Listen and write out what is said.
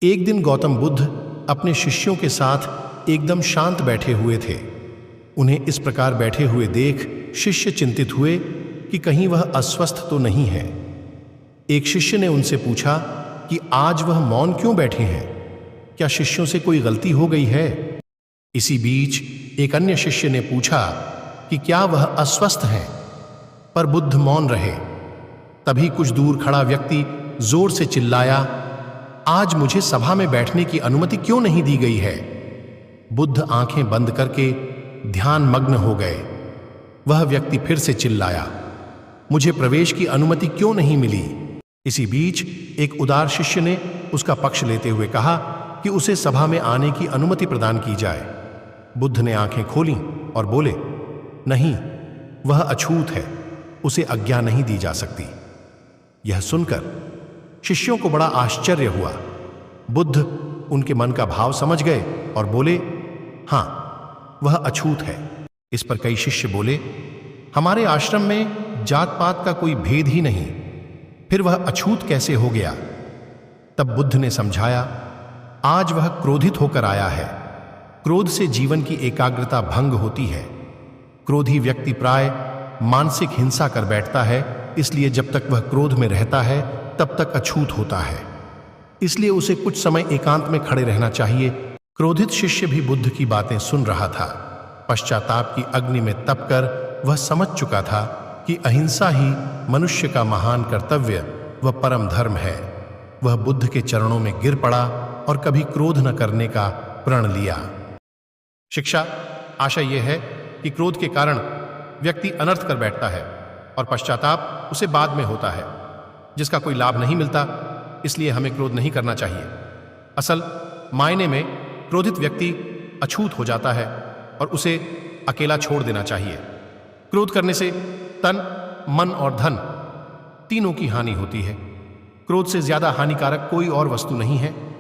एक दिन गौतम बुद्ध अपने शिष्यों के साथ एकदम शांत बैठे हुए थे। उन्हें इस प्रकार बैठे हुए देख शिष्य चिंतित हुए कि कहीं वह अस्वस्थ तो नहीं है। एक शिष्य ने उनसे पूछा कि आज वह मौन क्यों बैठे हैं, क्या शिष्यों से कोई गलती हो गई है? इसी बीच एक अन्य शिष्य ने पूछा कि क्या वह अस्वस्थ हैं, पर बुद्ध मौन रहे। तभी कुछ दूर खड़ा व्यक्ति जोर से चिल्लाया, आज मुझे सभा में बैठने की अनुमति क्यों नहीं दी गई है? बुद्ध आंखें बंद करके ध्यान मग्न हो गए। वह व्यक्ति फिर से चिल्लाया, मुझे प्रवेश की अनुमति क्यों नहीं मिली? इसी बीच एक उदार शिष्य ने उसका पक्ष लेते हुए कहा कि उसे सभा में आने की अनुमति प्रदान की जाए। बुद्ध ने आंखें खोलीं और बोले, नहीं, वह अछूत है, उसे आज्ञा नहीं दी जा सकती। यह सुनकर शिष्यों को बड़ा आश्चर्य हुआ। बुद्ध उनके मन का भाव समझ गए और बोले, हां, वह अछूत है। इस पर कई शिष्य बोले, हमारे आश्रम में जात पात का कोई भेद ही नहीं, फिर वह अछूत कैसे हो गया? तब बुद्ध ने समझाया, आज वह क्रोधित होकर आया है। क्रोध से जीवन की एकाग्रता भंग होती है। क्रोधी व्यक्ति प्राय मानसिक हिंसा कर बैठता है, इसलिए जब तक वह क्रोध में रहता है तब तक अछूत होता है। इसलिए उसे कुछ समय एकांत में खड़े रहना चाहिए। क्रोधित शिष्य भी बुद्ध की बातें सुन रहा था। पश्चाताप की अग्नि में तपकर वह समझ चुका था कि अहिंसा ही मनुष्य का महान कर्तव्य व परम धर्म है। वह बुद्ध के चरणों में गिर पड़ा और कभी क्रोध न करने का प्रण लिया। शिक्षा आशय यह है कि क्रोध के कारण व्यक्ति अनर्थ कर बैठता है और पश्चाताप उसे बाद में होता है, जिसका कोई लाभ नहीं मिलता। इसलिए हमें क्रोध नहीं करना चाहिए। असल मायने में क्रोधित व्यक्ति अछूत हो जाता है और उसे अकेला छोड़ देना चाहिए। क्रोध करने से तन, मन और धन तीनों की हानि होती है। क्रोध से ज्यादा हानिकारक कोई और वस्तु नहीं है।